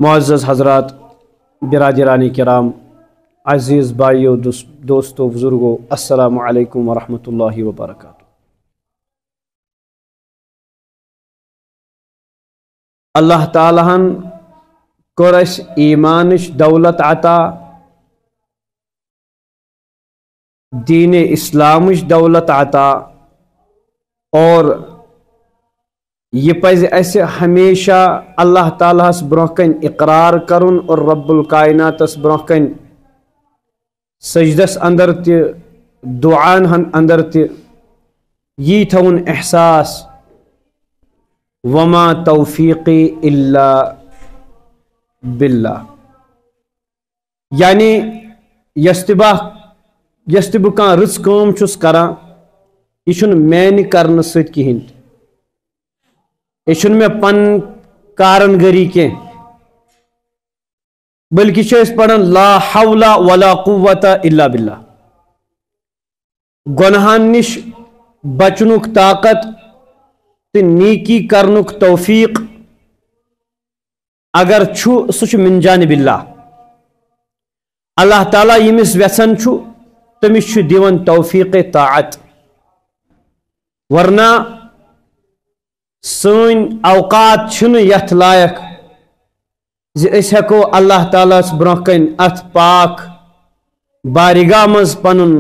معزز حضرات، برادران کرام، عزیز بھائیو، دوستو، بزرگو، السلام علیکم ورحمۃ اللہ وبرکاتہ۔ اللہ تعالیٰ ہن کور اس ایمانش دولت عطا، دین اسلامش دولت عطا، اور یہ پز اس ہمیشہ اللہ تعالیٰ اس برہ کن اقرار کرن اور رب الکائنات اس برہ کن سجدس اندر تی دعان ہن اندر تی یہ تھون احساس وما توفیقی الا باللہ، یعنی یستبہ کان رٕژ کٲم چھُس کران یہ چھُنہٕ میانہِ کرنہٕ سۭتۍ کِہیٖنۍ، یہ چھُنہٕ مےٚ پن کارنگری کینٛہہ، بلکہ چھِ أسۍ پران لا حول ولا قوة الا باللہ۔ گۄنہن نش بچنُک طاقت تہٕ نیکی کرنُک توفیق اگر چھُ سُہ چھُ من جانب اللہ۔ اللہ تعالیٰ ییٚمِس یژھان چھُ تٔمِس چھُ دِوان توفیق طاعت، ورنہ سٲنۍ اوقات چھِنہٕ یتھ لائق زِ أسۍ ہٮ۪کو اللہ تعالیٰ ہس برونٛہہ کَنۍ اتھ پاک بارگاہ منٛز پنُن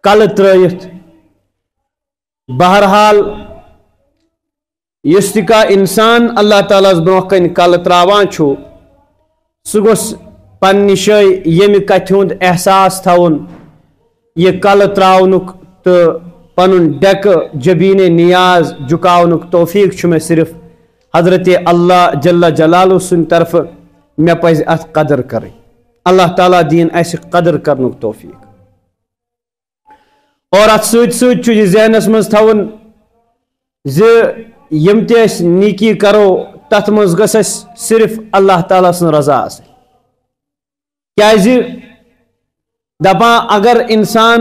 کلہٕ ترٲیِتھ۔ بہرحال یُس تہِ کانٛہہ انسان اللہ تعالیٰ ہس برونٛہہ کَنۍ کلہٕ تراوان چھُ سُہ گوٚژھ پننہِ جایہِ ییٚمہِ کتھِ ہُنٛد احساس تھاوُن یہ کلہٕ تراونُک تہٕ پنُن ڈیکہٕ جبیٖنِ نیاز جُکاونُک توفیق چھُ مےٚ صرف حضرت اللہ جل جلالہ سٕنٛدِ طرفہٕ، مےٚ پزِ اتھ قدر کرٕنۍ۔ اللہ تعالیٰ دِیِن اسہِ قدر کرنُک توفیق۔ اور اتھ سۭتۍ سۭتۍ چھُ یہِ ذہنس منٛز تھاوُن زِ یِم تہِ أسۍ نیکی کرو تتھ منٛز گٔژھ اسہِ صرف اللہ تعالیٰ سٕنٛز رضا آسٕنۍ، کیازِ دپان اگر انسان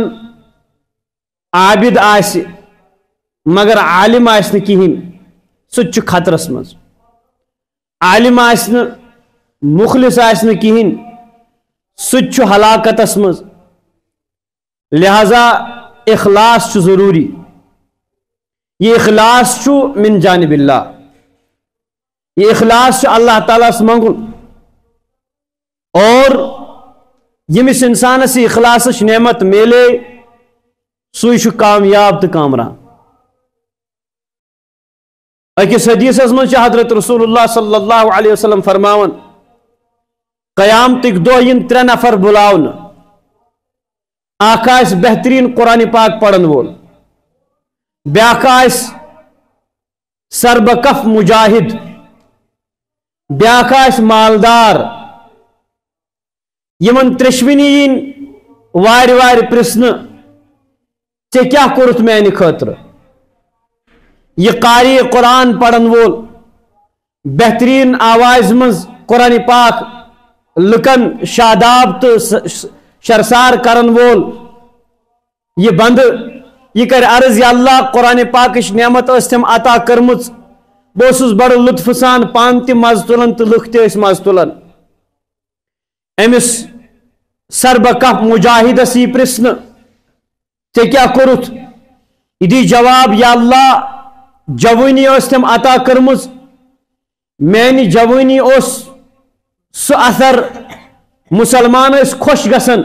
عابد آسہِ مگر عالم آسہِ نہٕ کِہیٖنۍ سُہ تہِ چھُ خطرس منٛز، عالم آسہِ نہٕ مخلص آسہِ نہٕ کِہیٖنۍ سُہ تہِ چھُ ہلاکتس منٛز۔ لہذا اخلاص چھُ ضروٗری، یہ اخلاص چھُ من جانب اللہ، یہ اخلاص چھُ اللہ تعالیٰ ہس منگُن، اور ییٚمِس انسانس یہ اخلاصٕچ نعمت میلے سُے چھُ کامیاب تہٕ کامران۔ أکِس حدیثس منٛز چھُ حضرت رسول اللہ صلی اللہ علیہ وسلم فرماوان قیامتٕکۍ دۄہ یِن ترٛےٚ نفر بُلاونہٕ، اکھ آسہِ بہتریٖن قرآن پاک پرن وول، بیٛاکھ آسہِ سربکف مجاہد، بیٛاکھ آسہِ مالدار۔ یِمن ترٛیشوٕنی یِن وارِ وارِ پرژھنہٕ ژےٚ کیٛاہ کوٚرُتھ میانہِ خٲطرٕ؟ یہ قاری قرآن پرن وول، بہترین آواز منٛز قرآن پاک لُکن شاداب تہٕ شرسار کرن وول، یہ بندٕ یہ کر عرض یا اللہ قرآن پاکٕچ نعمت ٲس تٔمۍ عطا کٔرمٕژ، بہٕ اوسُس بڑٕ لطفہٕ سان پانہٕ تہِ مزٕ تُلان تہٕ لُکھ تہِ ٲسۍ مزٕ تُلان۔ أمِس سربکف مجاہدس یی پرژھنہٕ ژےٚ کیٛاہ کوٚرُتھ؟ یہِ دی جواب یا اللہ جوٲنی ٲس تٔمۍ عطا کٔرمٕژ، میانہِ جوٲنی اوس سُہ اثر، مُسلمان ٲسۍ خۄش گژھان،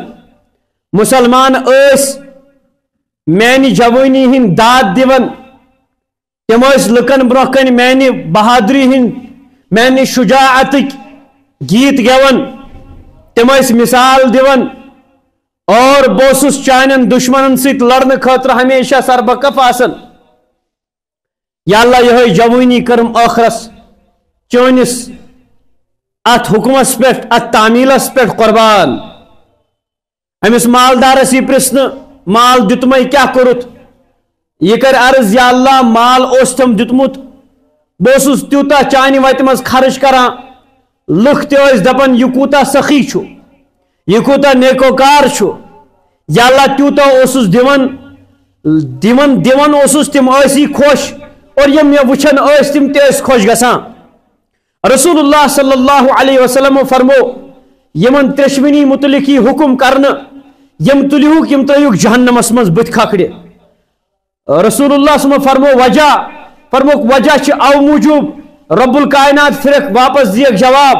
مُسلمان ٲسۍ میانہِ جوٲنی ہٕنٛدۍ داد دِوان، تِم ٲسۍ لُکن برونٛہہ کَنۍ میانہِ بہادری ہٕنٛدۍ، میانہِ شجاعتٕکۍ گیٖت گٮ۪وان، تِم ٲسۍ مثال دِوان، اور بہٕ اوسُس چانٮ۪ن دُشمنن سۭتۍ لڑنہٕ خٲطرٕ ہمیشہ سربکف آسان۔ یا اللہ یِہے جوٲنی کٔرٕم ٲخرس چٲنِس اتھ حُکمس پٮ۪ٹھ، اتھ تعمیلس پٮ۪ٹھ قربان۔ أمِس مالدارس یی پرژھنہٕ مال دیُتمے کیٛاہ کوٚرُتھ؟ یہ کر عرض یا اللہ مال اوس تٔمۍ دیُتمُت، بہٕ اوسُس تیوٗتاہ چانہِ وتہِ منٛز خرچ کران، لُکھ تہِ ٲسۍ دپان یہِ کوٗتاہ سخی چھُ، یہ کوٗتاہ نیکوکار چھُ۔ یا اللہ تیوٗتاہ اوسُس دِوان اوسُس، تِم ٲسی خۄش، اور یِم مےٚ وٕچھان ٲسۍ تِم تہِ ٲسۍ خۄش گژھان۔ رسول اللہ صلی اللہ علیہ وسلم فرمو یمن ترشونی متعلق حکم کرنا یم تلیوک یم تریوک جہنمس مز بت کھکڑے رسول اللہ صلی اللہ علیہ وسلم فرمو وجہ فرموک وجہ چھ او موجوب رب الکائنات فرق واپس دیکھ جواب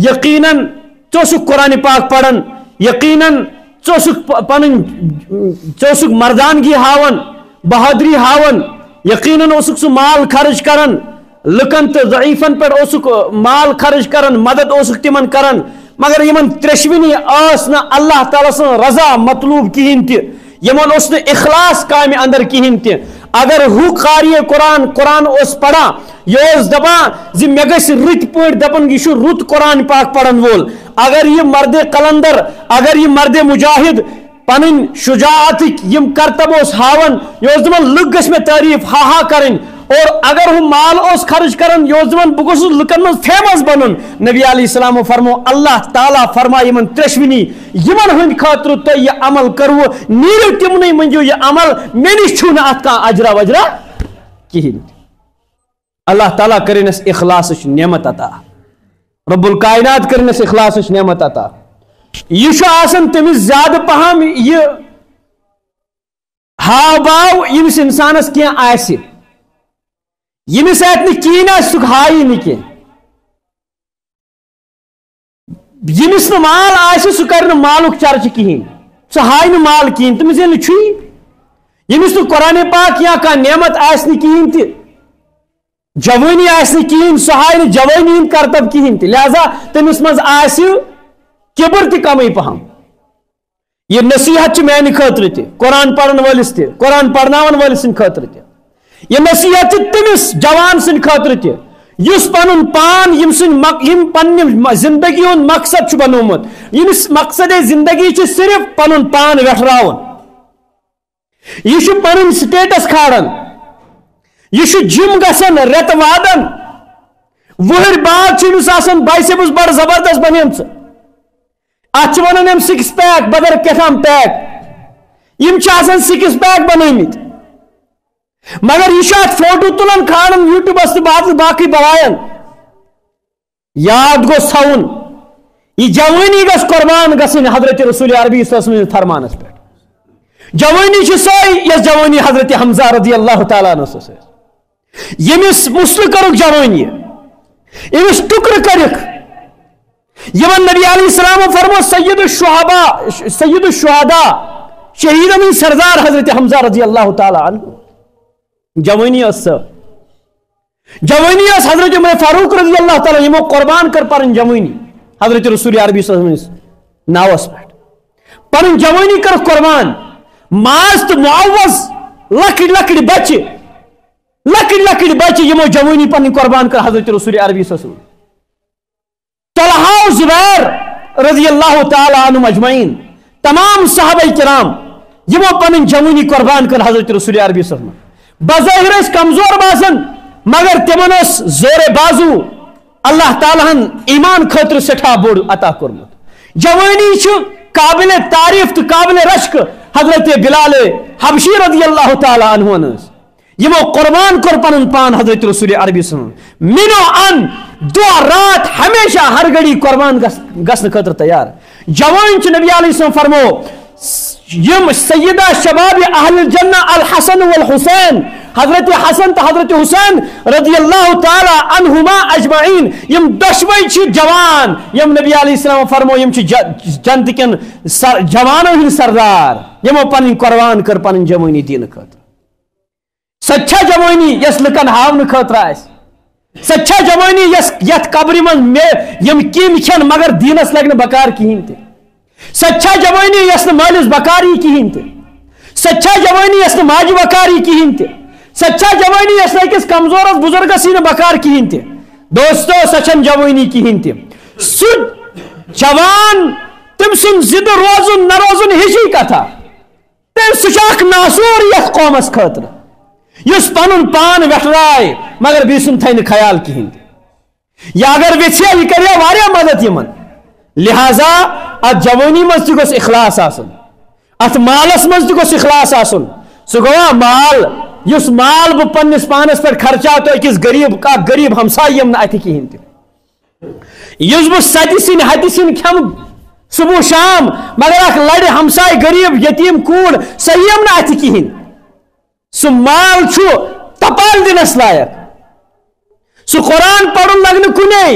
یقیناً چوسک قرآن پاک پڑھن یقیناً چوسک مردانگی ہاون بہادری ہاون یقیناً اوسک سو مال خرچ کرن لکن تو ضعیفن پر اوسک مال خرچ کرن مدد اوسک تمن کرن مگر یمن ترشونی آس نہ اللہ تعالیٰ سن رضا مطلوب کہین تہ یمن اس نے اخلاص کامہ اندر کہین تہ اگر ہو قاری قرآن اس پڑھا یہ اس دپان زی مے گژھِ رٕتۍ پٲٹھۍ دپن یہ چھُ رُت قرآن پاک پڑھن وول اگر یہ مرد قلندر اگر یہ مرد مجاہد پنن شجاعت یم کرتب اس ہاون یہ اس دپان لُکھ گژھِ مے تعریف ہا کرن اور اگر وہ مال اس خرچ کرن یہ دپان بہ گوٚژھُس لُکن منٛز فیمس بنن نبی علیہ السلام فرمو اللہ تعالیٰ فرمائے یمن ترشونی یمن ہند خاطر تہ یہ عمل کرو نیرو تمنے منجو یہ عمل مے نش چھُ نہٕ اتھ کانٛہہ اجرا وجرا کہین اللہ تعالیٰ کرنس اخلاص نعمت عطا رب الکائنات کرنس اخلاص نعمت عطا یہ آسان تمس زیادہ پہم یہ ہاو باو یمس انسانس کی آسہِ یمس ات نکین سہ ہائی نہ کی یمس نہ مال آسہِ سہ کر مالک چرچہ کہین سہ ہائی نہ مال کہین تمس یل چھُی یمس نہ قرآن پاک یا کانٛہہ نعمت آسہِ نہ کہین تہ جوانی آسہِ نہ کہین سہ ہائی نہ جوانی ہند کرتب کہین تہ لہذا تمس مز آسہِ کبر تہ کمی پہم یہ نصیحت میانہ خاطر تہ قرآن پرن ولس تہ قرآن پرناون ولس سند خاطر تہ یہ نصیحت تمس جوان سند خاطر تہ یس پن پان یم پنہ زندگی ہند مقصد بنومت یمس مقصد زندگی صرف پن پان ویٹھراون یہ پن سٹیٹس کھارن یہ جم گژھان رت وادن وہر بعد امس آسان بائسیپس بڑ زبردست بنیمژ ات ونان سکس پیک بدر کیتھام پیک یم آسان سکس پیک بنٲمٕتۍ مگر یہ ات فوٹو تلان کھالان یوٹیوبس تو باقی بوائن یاد گو تھاؤن یہ جوانی گھس قربان گژھن حضرت رسول عربی صلی اللہ علیہ وسلم فرمانس پہ جوانی سوے یس جوانی حضرت حمزہ رضی اللہ تعالیٰ عنہ یمس مسل کرک جوانی یمس ٹکر کرک یمن نبی علیہ السلام فرمو سید الشہداء شہیدن سردار حضرت حمزہ رضی اللہ تعالیٰ عنہ جوانی حضرت عمر فاروق رضی اللہ تعالیٰ یمو قربان کر پن جوانی حضرت رسول عربی صلی اللہ علیہ وسلم ناوس پہ پن جوانی کر قربان ماز تو معوض لکڑ بچہ یمو جوانی پن قربان کر حضرت رسول عربی صلی اللہ علیہ وسلم طلحہ و زبیر رضی اللہ تعالیٰ عنہم اجمعین تمام صحابہ کرام یمو پن جوانی قربان کر حضرت رسول عربی صلی اللہ علیہ وسلم بظاہر اس کمزور باسن مگر تمن اس زور بازو اللہ تعالیٰ ہن ایمان خاطر سٹھا بوڑ عطا کورمت جوانی قابل تعریف تو قابل رشک حضرت بلال حبشی رضی اللہ تعالیٰ عنہ یمو قربان کور پن پان حضرت رسول عربی صلی اللہ علیہ وسلم منو ان دعا رات ہمیشہ ہر گھڑی قربان گسن خاطر تیار جوان نبی علیہ السلام فرمو یم سیدہ شباب اہل الجنہ الحسن والحسین حضرت حسن تو حضرت حسین رضی اللہ تعالی عنہما اجمعین یم دشوئی چھ جوان یم نبی علیہ السلام فرمو یم چھ جنت کن جوانوں ہن سردار یمو پن قربان کر پن جوانی دین خاطر سچا جوانی یس لکن ہاون خاطر آس سچا جوانی یس یت قبر من یم کیم کھن مگر دینس لگن بکار کہین تہ سچا جوانی یس مالس بکاری کہین تہ سچا جوانی یس ماجہ بکاری کہین تہ سچا جوانی یس أکس کمزور بزرگس ین بکار کہین تہ دوستو سچن جوانی کہین تہ سہ جوان تم سن زد روزن نہ روزن ہشی کتھا تم سہ ناسور یت قومس خاطر یس پن پان ویٹرائے مگر بی سن تھے خیال کہین یا اگر ویچھے یہ کرے واریاہ مدد یمن لہذا ات جوانی مز تہ گوس اخلاص آسن ات مالس مز تہ گوس اخلاص آسن سہ گوا مال یس مال بہ پنس پانس پہ خرچا تو أکس غریب کا غریب ہمسایم نہ اتہ کہین تہ یس بہ ستی سن ہتہ سن کھم صبح شام مگر اخ لڑ ہمسائے غریب یتیم کوڑ سہ یم نا اتھ کہین سہ مال چھو تپال دنس لائق سہ قرآن پڑھن لگن کنے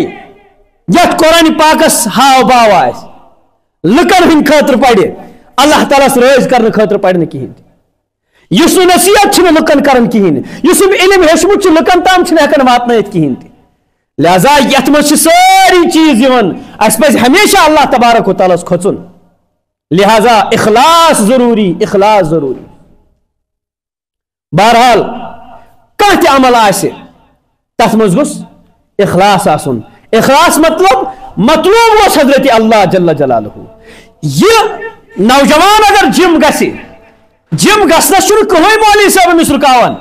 یت قرآن پاکس ہاو باو آس لکن ہند خاطر پڑھ اللہ تعالیٰ رٲض کرنے خاطر پڑھ کہین اس نصیحت لکن کران کہین اس علم ہیچمت لکن تام ہیکان واتنائت کہین لہذا یت مز ساری چیز اس پہ ہمیشہ اللہ تبارک و تعالیٰ کھوچن لہذا اخلاص ضروری اخلاص ضروری بہرحال کانٛہہ تہِ عمل آسہِ تتھ مز گوٚژھ اخلاص آسن اخلاص مطلوب اس حضرت اللہ جل جلالہ یہ نوجوان اگر جم گژھِ جم گژھنس چھُنہٕ کٕہٕنۍ مولوی صٲب أمِس رُکاوان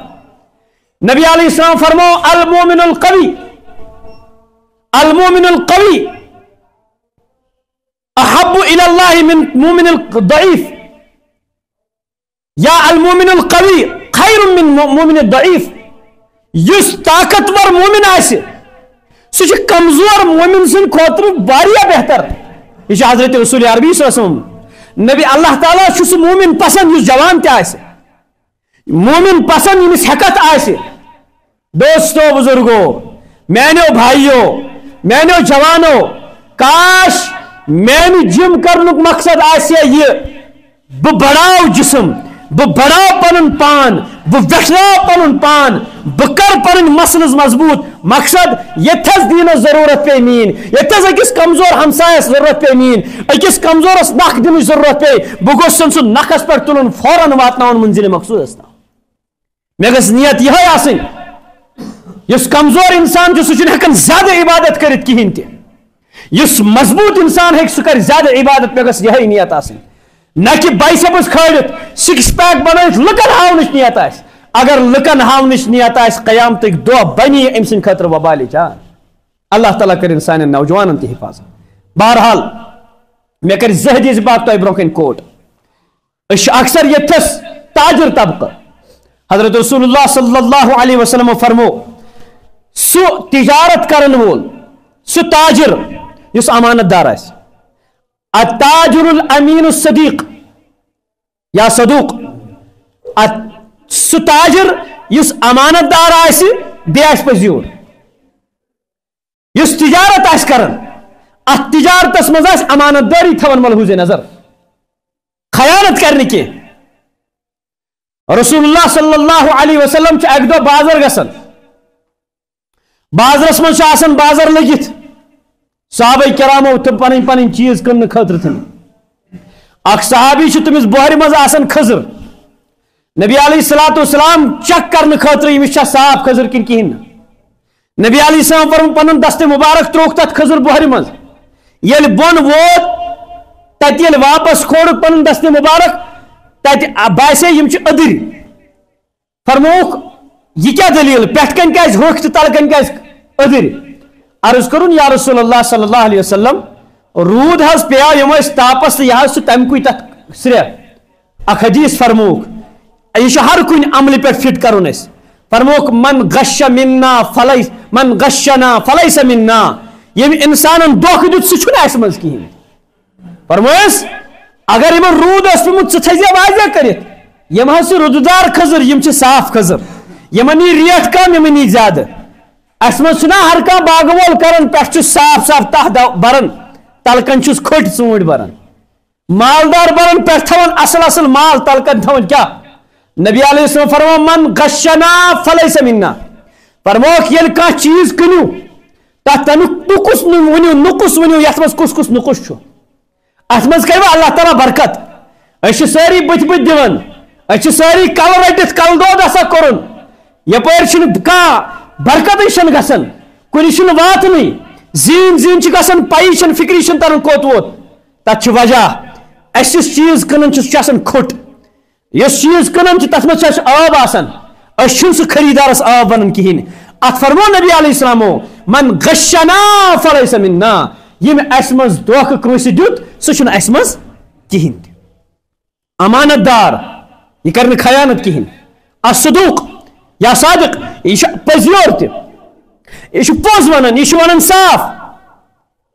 نبی علیہ السلام فرمو المومن القوی احب الى اللہ من مومن الضعیف یا المومن القوی خیر من مومن الضعیف یس طاقتور مومن آسہِ سہ چھ کمزور مومن سن خاطر واریاہ بہتر یہ حضرت رسول عربی صلی اللہ علیہ وسلم نبی اللہ تعالیٰ چھ سہ مومن پسند یس جوان تہ آسہِ مومن پسند یمس ہیکت آسہِ دوستو بزرگو میانو بھائیو میانو جوانو کاش میانہ جم کرنک مقصد آسیا یہ بہ بڑاو جسم بہ بڑاو پنن پان بہ ویٹھراو پنن پان بہ کر پنن مسلز مضبوط مقصد یتھس دینس ضرورت پے مین یتھس اکس کمزور ہمسایس ضرورت پے مین اکس کمزورس نخ دن ضرورت پے بہ گوس سن سہ نخس پہ تلن فوراً واتناون منزل مقصودس تام مے گژھ نیت یہ آسن یس کمزور انسان سہ ہیکن زیادہ عبادت کرت کہین تہ یس مضبوط انسان ہیک سہ کر زیادہ عبادت مے گژھ یہ نیت آسن نہ کہ بائسپس کھڑت سکس پیک بنائت لکن ہاونچ نیت آس اگر لکن ہاونچ نیت آس قیامتک دہ بنی ام سند خاطر وبال جان اللہ تعالیٰ کر سان نوجوانن تہ حفاظت بہرحال مے کر زٕ حدیث بات تہ برونٛہہ کن کوٹ اکثر یتھس تاجر طبقہ حضرت رسول اللہ صلی اللہ علیہ وسلم فرمو سہ تجارت کرن وول سہ تاجر یس امانت دار آس التاجر الامین الصدیق یا صدوق سہ تاجر یس امانت دار آس بیٚیہِ آسہِ پٔزیوٗر یس تجارت آسہِ کران ات تجارتس منٛز آسہِ امانت داری تھاون ملحوظ نظر خیانت کرنہٕ کینٛہہ رسول اللہ صلی اللہ علیہ وسلم چھُ اکہِ دۄہ بازر گژھان بازرس منٛز چھُ آسان بازر لٔگِتھ صحابہ کرامو تم پنن پنن چیز کٕننہٕ خٲطرٕ تھٲمٕتۍ اکھ صحابی چھُ تٔمِس بوہرِ منٛز آسان کھٔزٕر نبی علیہ الصلوۃ والسلام چیک کرنہٕ خٲطرٕ ییٚمِس چھا صاف کھٔزٕر کِنہٕ کِہیٖنۍ نہٕ نبی علیہ السلام فرمون پنُن دستہِ مُبارک ترووُکھ تتھ کھٔزٕر بوہرِ منٛز ییٚلہِ بۄن ووت تتہِ ییٚلہِ واپس کھولُکھ پنُن دستہِ مُبارک تتہِ باسے یِم چھِ أدٕرۍ فرمووُکھ یہ کیا دلیل پٮ۪ٹھ کَنۍ کیازِ ہوٚکھۍ تہٕ تلہٕ کَنۍ کیازِ أدٕرۍ عرض کرن یا رسول اللہ صلی اللہ علیہ وسلم روٗد حظ پیٚیاو یِم ٲسۍ تاپس تہٕ یہِ حظ چھُ تَمہِ کُے تتھ سرٛیٚہہ اکھ حدیث فرمووُکھ یہ چھُ ہر کُنہِ عملہِ پٮ۪ٹھ فٹ کرُن اَسہِ فرمووُکھ من غش منا فلیس منا ییٚمۍ انسانن دھوکہٕ دیُت سُہ چھُنہٕ اَسہِ منٛز کِہیٖنۍ فرمووُس اگر یِمن روٗد اوس پیوٚمُت ژٕ تھٲیزِ واضح کٔرِتھ یِم حظ چھِ رُدٕدار کھٔزٕر یِم چھِ صاف کھٔزٕر یِمن یی ریٹ کم یِمن یی زیادٕ اس منٛز چھُنہ ہر کانٛہہ باغہٕ وول کران پٮ۪ٹھ چھُ صاف صاف تہ بران تلکن چھُس کھٔٹۍ ژوٗنٛٹھۍ بران مالدار بران پٮ۪ٹھ تھاوان اصل اصل مال تلکن تھاوان کیٛاہ نبی علیہ السلام فرمو من غشنا فلیس منا فرموکھ ییٚلہِ کانٛہہ چیٖز کٕنِو تتھ تمیُک ٹُکُس ؤنِو نُکُس ؤنِو یتھ منٛز کُس کُس نُکُس چھُ اتھ منٛز کروا اللہ تعالیٰ برکت أسۍ چھِ سٲری بٕتھِ بٕتھِ دِوان أسۍ چھِ سٲری کلہٕ رٔٹِتھ کلہٕ دود آسان کوٚرُن یپٲرۍ چھُنہٕ کانٛہہ برکتٕے چھنہٕ گژھان کُنہِ چھُنہٕ واتنٕے زیٖن زیٖن چھِ گژھان پَیی چھنہٕ فِکری چھنہٕ تران کوٚت ووت تتھ چھِ وجہ أسۍ یُس چیٖز کٕنان چھِ سُہ چھُ آسان کھوٚٹ یُس چیٖز کٕنان چھِ تتھ منٛز چھُ اَسہِ آب آسان أسۍ چھِنہٕ سُہ خریٖدارس آب ونان کِہیٖنۍ اتھ فرمو نبی علیہ السلامو من غشنا فلیس منا ییٚمۍ اَسہِ منٛز دھوکہٕ کٲنٛسہِ دیُت سُہ چھُنہٕ اَسہِ منٛز کِہیٖنۍ تہِ امانت دار یہِ کرِ نہٕ خیانت کِہیٖنۍ الصدوق یا صادق یہِ چھُ پٔزیور تہِ یہِ چھُ پوٚز ونان یہِ چھُ ونان صاف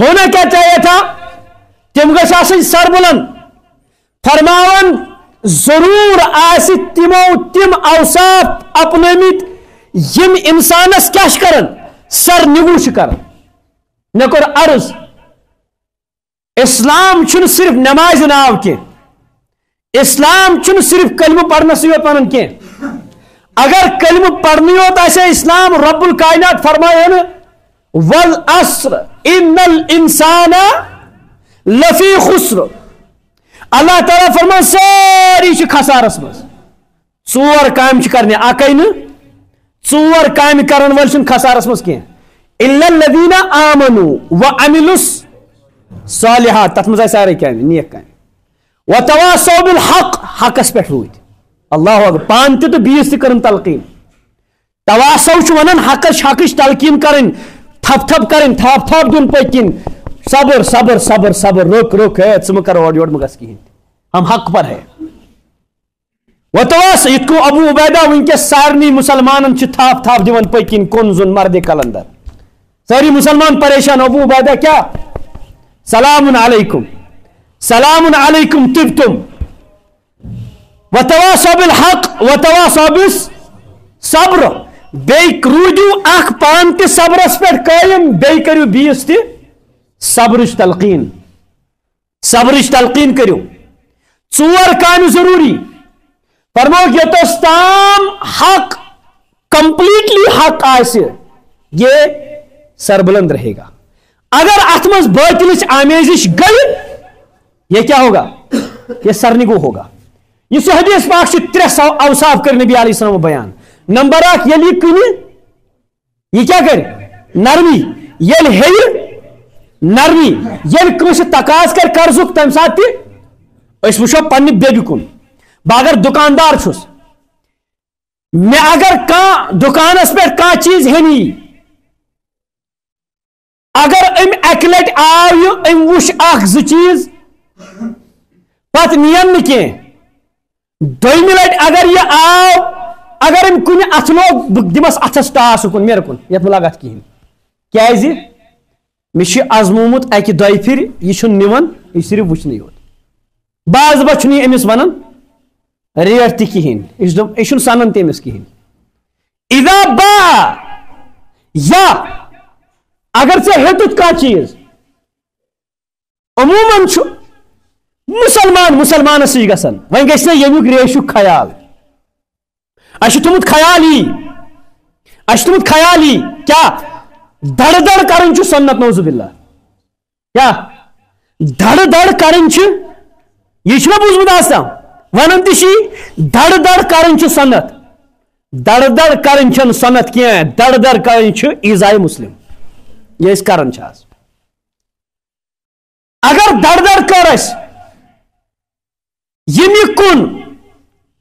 ہونا کیا چاہیے تھا؟ تم گژھِ آسٕنۍ سربلند. فرماون ضرور آسہِ تمو تم اوصاف اپنٲمٕتۍ یم انسانس کیا چھ کران؟ سر نگو چھ کران. مےٚ کوٚر عرض اسلام چھُنہٕ صرف نمازِ ناو کینٛہہ. اسلام چھُنہٕ صرف کلمہ پرنسٕے یوت ونان کینٛہہ. اگر کلمہ پرنٕے یوت آسہِ اسلام رب الکائنات فرمایہِ نہٕ والعصر ان الانسان لفی خسر. اللہ تعالیٰ فرمان ساری چھ خسارس مز. ژور کامہِ چھ کرنہِ اکے نہٕ ژور کامہِ کرن وٲلۍ چھنہٕ خسارس مز کینٛہہ. الا الذین آمنوا وعملوا الصالحات تتھ منٛز آیہِ سارے کامہِ نیک کامہِ. وتواصوا بالحق حقس پٮ۪ٹھ روٗدۍ. اللہ اکبر. پانہٕ تہِ تہٕ بیٚیِس تہِ کٔرٕن تلقیٖن. تواصو چھُ ونان حقٕچ تلقیٖن کرٕنۍ تھپ تھپ کرٕنۍ تھپ تھپ دیُن پٔکۍ کِنۍ. صبر صبر صبر صبر رُک رُک ہے ژٕ مہٕ کر اورٕ یورٕ مہٕ گژھ کِہینۍ. ہم حق پر ہے. وتواص یِتھ کٔنۍ ابو عبیدہ ونکیٚس سارنٕے مُسلمانن چھِ تھپ تھپ دِوان پٔکۍ کِنۍ کُن زُن مردِ کلندر. سٲری مُسلمان پریشان. ابو عبیدہ کیا؟ سلام علیکم سلام علیکم طبتم وتواصوا بالحق وتواصوا بالصبر. بیٚیہِ روٗدِو اکھ پانہٕ تہِ صبرس پٮ۪ٹھ قٲیِم بیٚیہِ کٔرِو بیٚیِس تہِ صبرٕچ تلقیٖن. صبرٕچ تلقیٖن کٔرِو. ژور کامہِ ضروٗری. فرموک یوٚتس تام حق کمپلیٹلی حق آسہِ یہ سربلند رہے گا. اگر اتھ منٛز باطلٕچ آمیزش گئی یہ کیا ہوگا؟ یہ سرنگو ہوگا. یہ سو حدیث پاک چھِ ترٛےٚ اوصاف کٔرۍ نبی علیہ السلام بیان. نمبر اکھ ییٚلہِ یہِ کٕنہِ یہ کیا کرِ؟ نرمی. ییٚلہِ ہیٚیہِ نرمی. ییٚلہِ کٲنٛسہِ تقاض کرِ قرضُک تمہِ ساتہٕ تہِ أسۍ وٕچھو پننہِ بیٚگہِ کُن. بہٕ اگر دُکاندار چھُس مےٚ اگر کانٛہہ دُکانس پٮ۪ٹھ کانٛہہ چیٖز ہینی اگر أمۍ اکہِ لٹہِ آو یہِ أمۍ وٕچھ اکھ زٕ چیٖز پتہٕ نِین نہٕ کینٛہہ. دوٚیمہِ لٹہِ اگر یہِ آو اگر أمۍ کُنہِ اتھٕ لوگ بہٕ دِمس اتھس ٹاس اُکُن مےٚ کُن یتھ مہ لگ اتھ کِہینۍ. کیازِ مےٚ چھُ ازمومُت اکہِ دۄیہِ پھِرِ یہِ چھُنہٕ نِوان یہِ چھُ صرف وٕچھنٕے یوت. بعض بہ چھُنہٕ یہِ أمِس ونان ریٹ تہِ کِہینۍ. یہِ چھُنہٕ سنان تہِ أمِس کِہینۍ. اذا باع یا اگر ژےٚ ہیوٚتُتھ کانٛہہ چیٖز عموٗمن چھُ مُسلمانس سۭتۍ گژھان. وۄنۍ گژھِ نہ ییٚمیُک ریشُک خیال. اَسہِ چھُ تھوٚمُت خیال یی کیٛاہ دڑ دڑ کرٕنۍ چھُ سنت نوزُ باللہ. کیٛاہ دڑ دڑ کرٕنۍ چھِ یہِ چھُنہ بوٗزمُت آز تام ونان تہِ چھِ دڑ دڑ کرٕنۍ چھِ سنت. دڑ دڑ کرٕنۍ چھنہٕ سنت کینٛہہ. دڑ دڑ کرٕنۍ چھِ ایٖزایہِ مُسلِم. یہ أسۍ کران چھِ آز. اگر دڑ دڑ کر اَسہِ ییٚمہِ کُن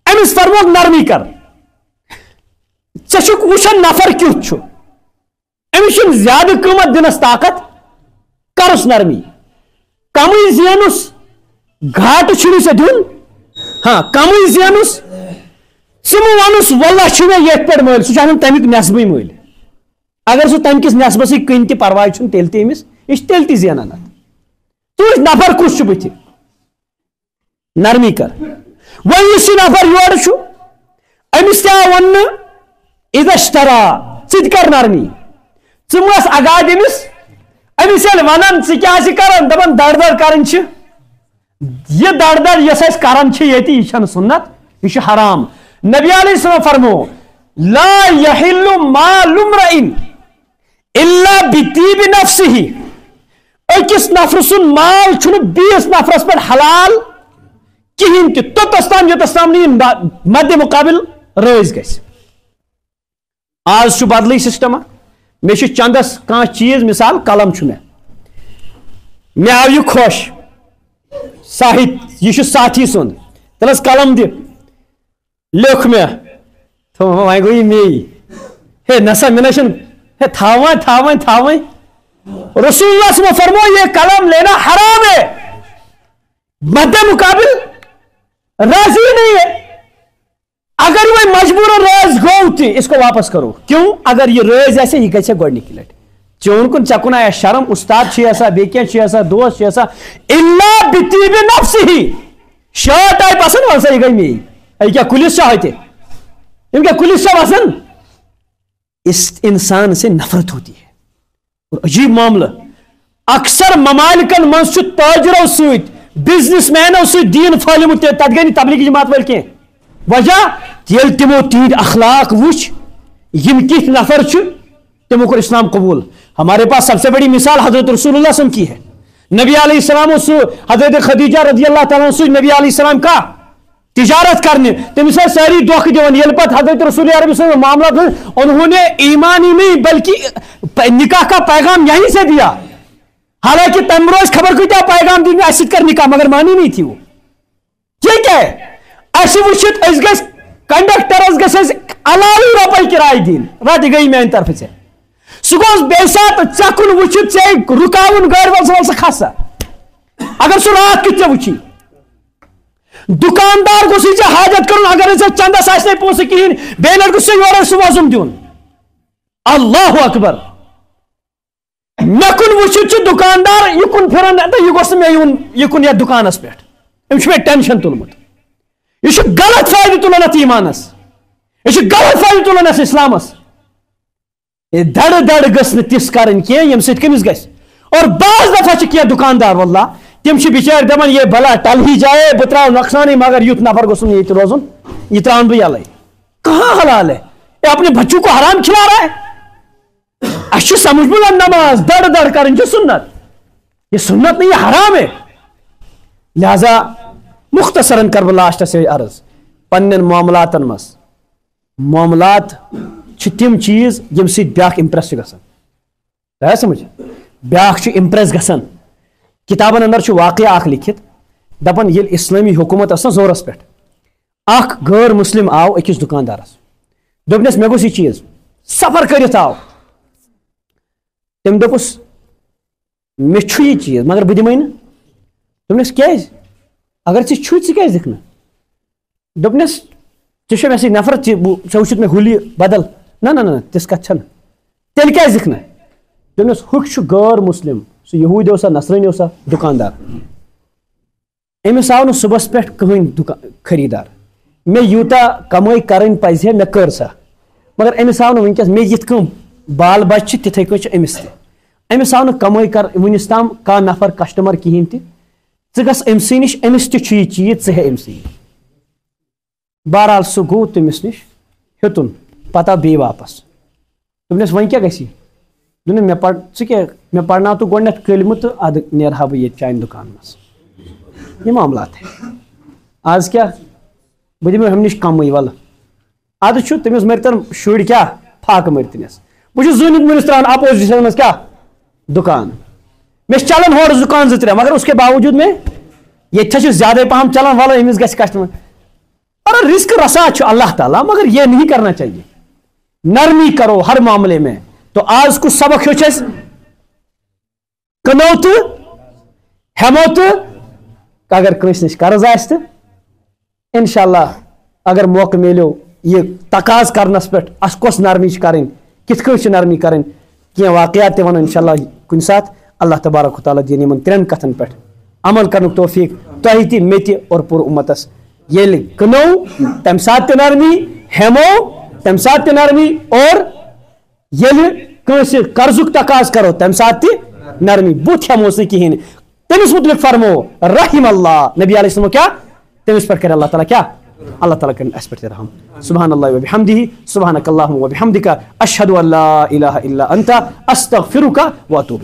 أمِس فرموک نرمی کر. ژےٚ چھُکھ وٕچھان نفر کیُتھ چھُ أمِس چھُنہٕ زیادٕ قۭمت دِنس طاقت کرُس نرمی. کمٕے زینُس گھاٹہٕ چھُنہٕ ژےٚ دیُن. ہاں کمٕے زینُس ژٕ مہٕ وَنُس واللہ چھُ مےٚ ییٚتھۍ پٮ۪ٹھ مٲلۍ. سُہ چھُ اَنان تَمیُک نٮ۪صبٕے مٲلۍ. اگر سُہ تمہِ کِس نٮ۪صبسٕے کٕنۍ تہِ پرواے چھُنہٕ تیٚلہِ تہِ أمِس یہِ چھُ تیٚلہِ تہِ زینان اتھ. ژٕ وٕچھ نفر کُس چھُ بٕتھِ نرمی کر. وۄنۍ یُس یہِ نفر یورٕ چھُ أمِس تہِ آو وننہٕ اذا اشترا ژٕ تہِ کر نرمی. ژٕ مہٕ ٲس اگاد أمِس ییٚلہِ ونان ژٕ کیٛاہ چھِ کران دپان دڑ دڑ کرٕنۍ چھِ. یہ دڑ دڑ یۄس أسۍ کران چھِ ییٚتہِ یہِ چھنہٕ سنت یہِ چھُ حرام. نبی علیہ السلام فرمو لا یحل مال امرئ الا بطیب نفسہ. أکِس نفرٕ سُنٛد مال چھُنہٕ بیٚیِس نفرس پٮ۪ٹھ حلال کِہینۍ تہِ توٚتس تام یوٚتس تام نہٕ یہِ مدِ مُقابل رٲضۍ گژھِ. آز چھُ بدلٕے سسٹما. مےٚ چھُ چندس کانٛہہ چیٖز مثال قلم چھُ مےٚ آو یہِ خۄش ساہِت یہِ چھُ ساتھی سُنٛد تلس قلم دِ لیوٚکھ مےٚ وۄنۍ گوٚو یہِ مے ہے نسا مےٚ نہ چھُنہٕ ہے تھاوٕنۍ. رسول اللہ صلی اللہ علیہ وسلم فرمو یہ قلم لینا حرام ہے. مد مقابل راضی نہیں ہے. اگر وہ مجبور راز گو تھی اس کو واپس کرو. کیوں؟ اگر یہ راز ایسے یہ گژھِ گۄڈنِکہِ لٹہِ چون کن چکن آیا شرم استاد چھیسا بیکیا دوست الا بطیب نفسی شرٹ آئی پسند ویسا یہ گئی میری ای کیا کلس چاہ ہوتے ان کا کلس چاہ پسند اس انسان سے نفرت ہوتی ہے. اور عجیب معاملہ اکثر ممالکن من تاجرو ست بزنس مینو ست دین پھلمت تت گئی تبلیغی جماعت ول کی وجہ یل تمو تہند اخلاق وچ یم کت نفر تمو کو اسلام قبول. ہمارے پاس سب سے بڑی مثال حضرت رسول اللہ صلی اللہ علیہ وسلم کی ہے. نبی علیہ السلام سے حضرت خدیجہ رضی اللہ تعالیٰ عنہ نبی علیہ السلام کا تجارت کرنے تمس ساری دھوکہ دِوان یل پتہ حضرت رسول عربی صلی اللہ علیہ وسلم معاملات انہوں نے ایمان ہی نہیں بلکہ نکاح کا پیغام یہیں سے دیا. حالانکہ تم روز خبر کتیا پیغام دی اسی کر نکاح مگر مانی نہیں تھی وہ. ٹھیک ہے اسی وچت اس گس کنڈکٹرس گس علاوہ روپے کرایہ دین رات گئی میان طرف سے سہ گوس بے سات ژکن وچت ژے رکاون گاڑی وول سہ کھسا اگر سہ رات کت ژے وچھی دکاندار گوس ژے حاجت کرن اگر ژے چندس آسہ پونسہ کہین بیٚیہِ لٹہِ گوٚژھ ژے یورٕ سہ وۄزُم دیُن. اللہ اکبر مےٚ کُن وچھِتھ چھُ دکاندار یہ کُن پھران تہٕ یہِ گوٚژھ نہٕ مےٚ یُن یہِ کُن یتھ دُکانس پٮ۪ٹھ أمِس چھُ مےٚ ٹینشن تُلمُت. یہ چھُ غلط فٲیدٕ تُلان اتھ ایمانس یہ چھُ غلط فٲیدٕ تُلان اتھ اسلامس. دڑ دڑ گھس نہ تس کرن کی یم سۭتۍ کٔمِس گژھِ. اور بعض دفعہ چھِ کینٛہہ دُکاندار واللہ تم چھِ بِچٲرۍ دپان یہ بلا ٹل ہی جائے بہٕ تراو نۄقصانٕے مگر یُتھ نفر گوٚژھ نہٕ ییٚتہِ روزُن یہ تراون بہٕ یلے. کہاں حلال ہے یہ اپنے بچوں کو حرام کھلا رہا ہے. اس چھُ سمجھ میں نماز دڑ دڑ کرن چھِ سنت یہ سنت نہیں یہ حرام ہے. لہذا مختصراً کر بہٕ لاسٹس یہ عرض پنن معاملاتن مس معاملات تم چیز یم سۭتۍ بیاکھ امپریس گژھان. تۄہہِ سمجھ بیاکھ امپریس گژھان. کتابن اندر واقعہ اخ لکھت دپان ییٚلہِ اسلامی حکومت ٲس نا زورس پٮ۪ٹھ اکھ غٲر مسلم آو أکِس دُکاندارس دوٚپنس مےٚ گوٚژھ یہِ چیٖز سفر کٔرِتھ آو تٔمۍ دوٚپُس مےٚ چھُ یہِ چیٖز مگر بہٕ دِمے نہٕ. دوٚپنس کیٛازِ اگر ژےٚ چھُے ژٕ کیٛازِ دِکھ نہٕ. دوٚپنس ژےٚ چھُ مےٚ سۭتۍ نفر ژےٚ وٕچھُتھ مےٚ ہُلہِ بدل نہ تِژھ کتھ چھنہٕ تیٚلہِ کیٛازِ دِکھ نہٕ. دوٚپنس ہُہ چھُ غٲر مسلم سُہ یہوٗدۍ اوسا نصرٲنی اوسا دُکاندار أمِس آو نہٕ صُبحس پٮ۪ٹھ کٕہٕنۍ خریٖدار مےٚ یوٗتاہ کمٲے کرٕنۍ پزِ ہے مےٚ کٔر سا مگر أمِس آو نہٕ وٕنکیٚس مےٚ یِتھ کٔنۍ بال بچہِ چھِ تِتھٕے کٔنۍ چھُ أمِس تہِ أمِس آو نہٕ کمٲے کر وٕنیُس تام کانٛہہ نفر کسٹمر کہیٖنۍ تہِ ژٕ گژھ أمسٕے نِش أمِس تہِ چھُ یہِ چیٖز ژٕ ہے أمسٕے. بہرحال سُہ گوٚو تٔمِس نِش ہیوٚتُن پتہٕ آو بیٚیہِ واپس. دوٚپنس وۄنۍ کیٛاہ گژھی دوٚپُن مےٚ پرناو تہٕ گۄڈنٮ۪تھ کلمہٕ تہٕ ادٕ نیرہا بہٕ ییٚتہِ چانہِ دُکان منٛز. یہ معاملات ہے آز کیٛاہ بہٕ دِمہٕ ہُمہِ نِش کمٕے ولہٕ ادٕ چھُ تٔمِس مٔرتن شُرۍ کیٛاہ فاقہٕ مٔرتنس بہٕ چھُس زوٗنِتھ مٲنِس ترٛاوان اپوزِشن منٛز کیٛاہ دُکان مےٚ چھِ چلان ہورٕ دُکان زٕ ترٛےٚ مگر اس کے باوجوٗد مےٚ ییٚتہِ چھِ زیادے پہم چلان وَلہٕ أمِس گژھِ کسٹمر. اور رزق رسا چھُ اللہ تعالیٰ مگر یہ نہیں کرنا چاہیے. نرمی کرو ہر معاملے میں. تو آج کچھ سبق ہیوٚچھ اَسہِ کٕنو تہٕ ہٮ۪مو تہٕ اگر کٲنٛسہِ نِش قرض آسہِ تہٕ انشاءاللہ اگر موقع میلیو یہ تقاض کرنس پٮ۪ٹھ اَسہِ کۄس نرمی چھِ کَرٕنۍ کِتھ کٔنۍ چھِ نرمی کَرٕنۍ کینٛہہ واقعات تہِ وَنو انشاءاللہ کُنہِ ساتہٕ. اللہ تبارک و تعالیٰ دِیِن یِمن ترٛٮ۪ن کتھن پٮ۪ٹھ عمل کرنُک توفیٖق تۄہہِ تہِ مےٚ تہِ اور پوٗرٕ اُمتس. ییٚلہِ کٕنو تمہِ ساتہٕ تہِ نرمی ہٮ۪مو تمہِ ساتہٕ تہِ نرمی اور ییٚلہِ کٲنٛسہِ قرضُک تقاض کرو تمہِ ساتہٕ تہِ نرمی بُتھ ہٮ۪موس نہٕ کِہیٖنۍ. تٔمِس مُتعلق فرمو رحم اللہ نبی علیہ السلام کیٛاہ تٔمِس پٮ۪ٹھ کرِ اللہ تعالیٰ کیٛاہ اللہ تعالیٰ کرِ اَسہِ پٮ۪ٹھ تہِ رحم. سبحان اللہ وبحمدہ سبحانک اللہم وبحمدک اشہدُ ان لا الہ الا انت استغفرک واتوب.